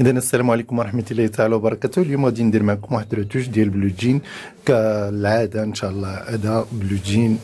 اذا السلام عليكم ورحمه الله تعالى وبركاته. اليوم غادي ندير معكم واحد الرتوش ديال بلوجين كالعاده ان شاء الله. هذا بلوجين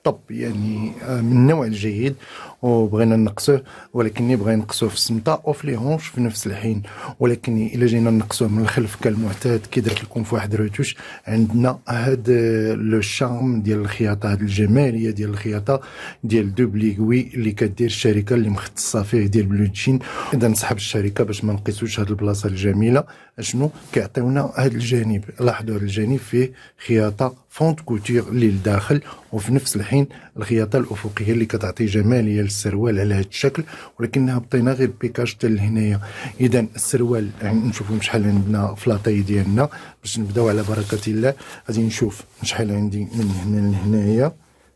طب يعني من النوع الجيد وبغينا نقصوه، ولكن بغينا نقصوه في السمطه وفي لي هونش في نفس الحين. ولكن الا جينا نقصوه من الخلف كالمعتاد كي درت لكم في واحد الرتوش، عندنا هاد لو شارم ديال الخياطه، هاد الجماليه ديال الخياطه ديال دوبليغوي اللي كدير الشركه اللي مختصه فيه ديال بلوجين. اذا نصحب الشركه باش ما نقيسوش هاد البلاصه الجميله شنو كيعطيونا. هاد الجانب لاحظوا، هاد الجانب فيه خياطه فونت كوتور اللي لداخل، وفي نفس الحين الخياطه الافقيه اللي كتعطي جماليه للسروال على هاد الشكل، ولكنها بطينا غير بيكاج حتى لهنايا. اذا السروال يعني نشوفوا شحال عندنا في لاطاي ديالنا باش نبداو على بركه الله. غادي نشوف شحال عندي من هنا لهنايا.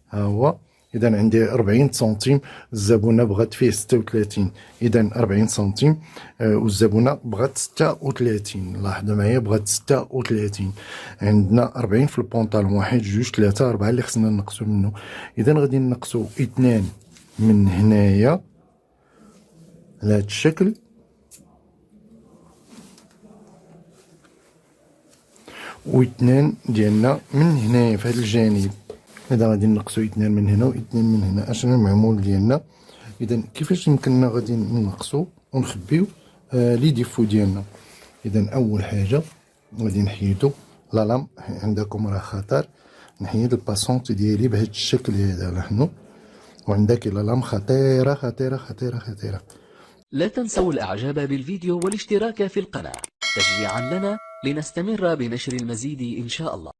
ها هو اذا عندي 40 سنتيم، الزبونه بغات فيه 36، اذا 40 سنتيم والزبونه بغات 36. لاحظوا معايا بغات 36. عندنا 40 في البونطالون، 1 2 3 4 اللي خصنا نقصوا منه. اذا غادي نقصوا 2 من هنايا على هذا الشكل، و2 ديالنا من هنايا في هذا الجانب. اذا غادي نقصوا 2 من هنا و2 من هنا. اشنو المعمول ديالنا؟ اذا كيفاش يمكننا غادي نقصوا ونخبيو لي ديفو ديالنا؟ اذا اول حاجه غادي نحيدو لالام، عندكم راه خطر نحيد الباسونت ديالي بهذا الشكل هذا لحنو، وعندك لالام خطيره خطيره خطيره خطيره. لا تنسوا الاعجاب بالفيديو والاشتراك في القناه تشجيعا لنا لنستمر بنشر المزيد ان شاء الله.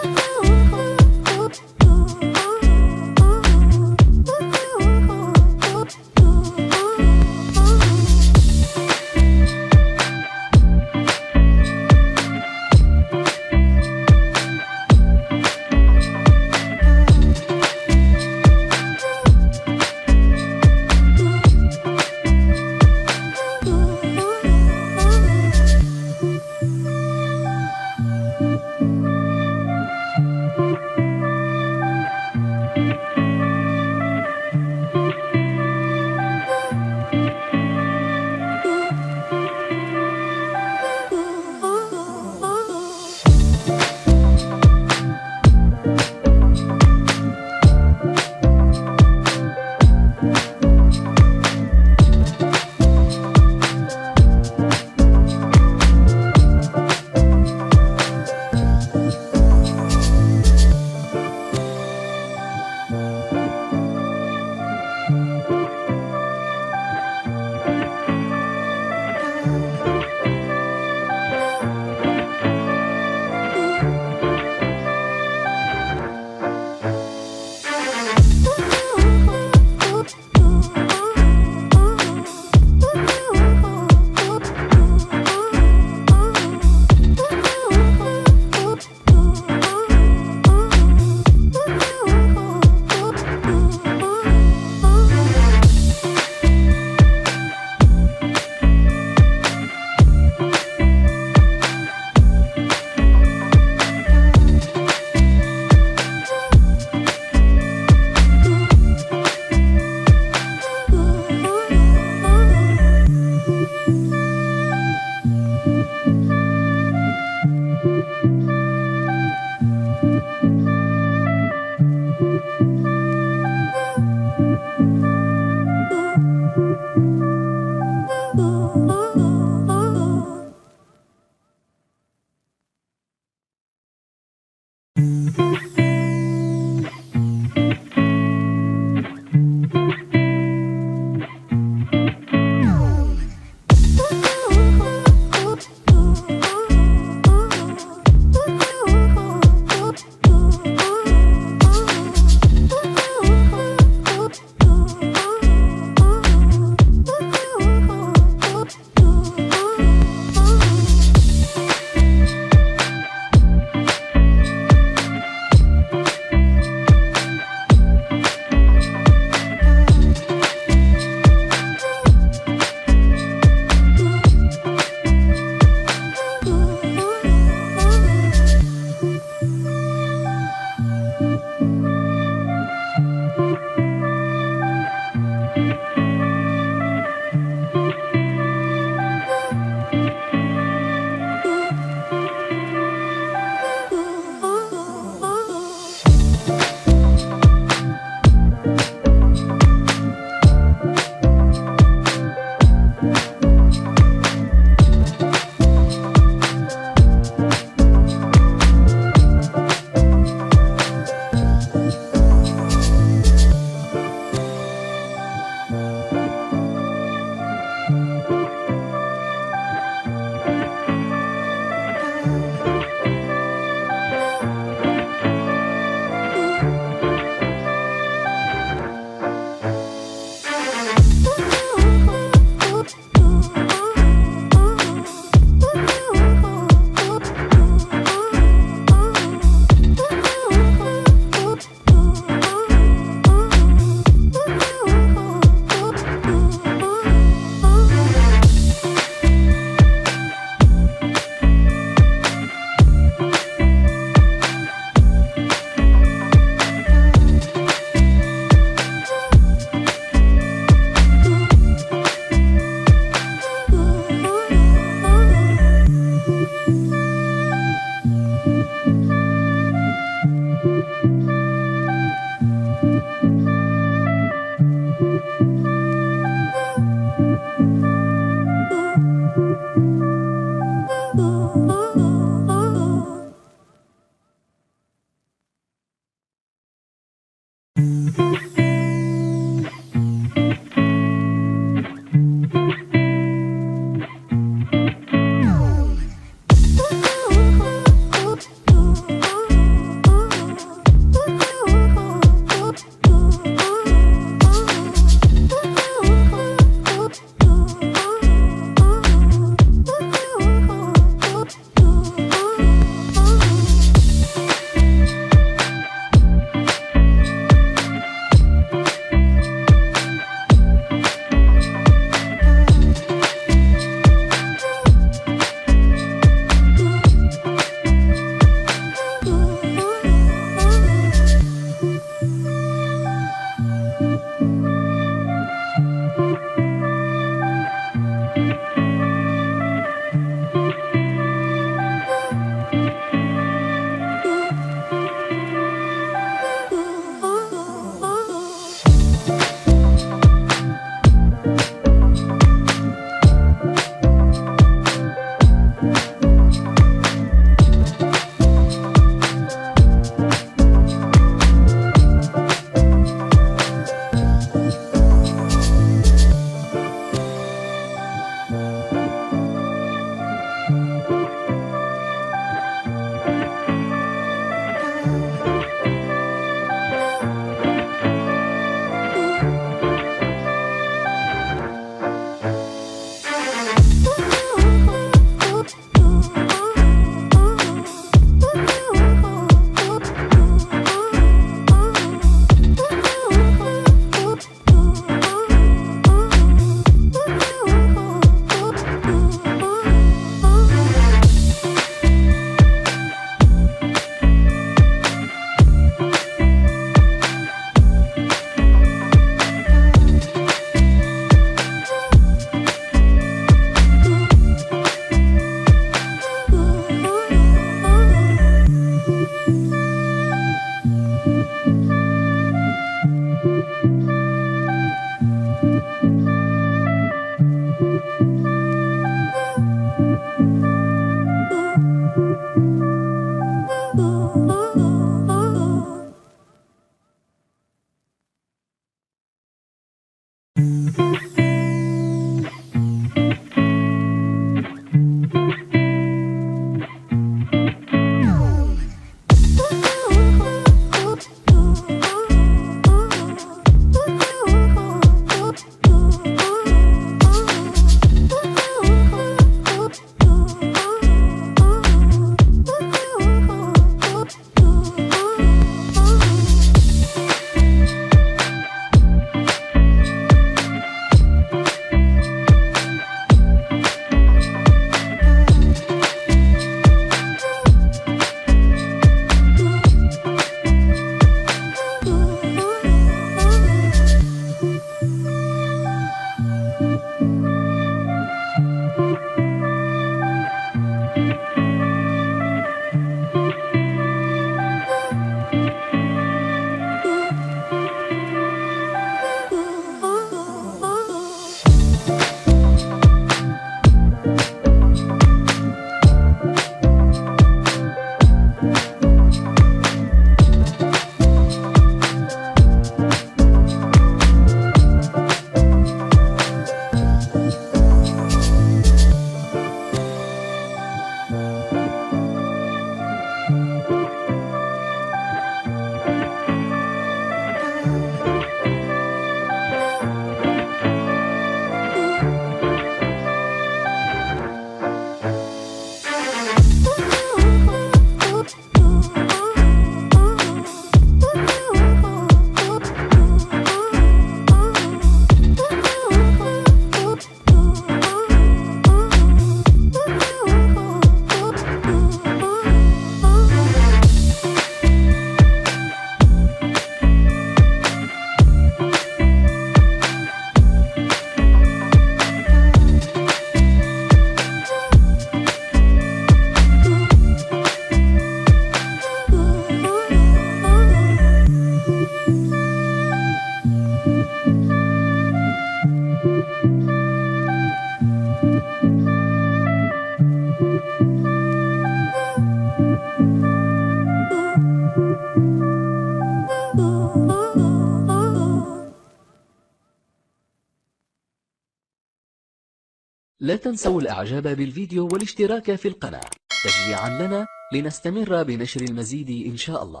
لا تنسوا الإعجاب بالفيديو والاشتراك في القناة تشجيعا لنا لنستمر بنشر المزيد إن شاء الله.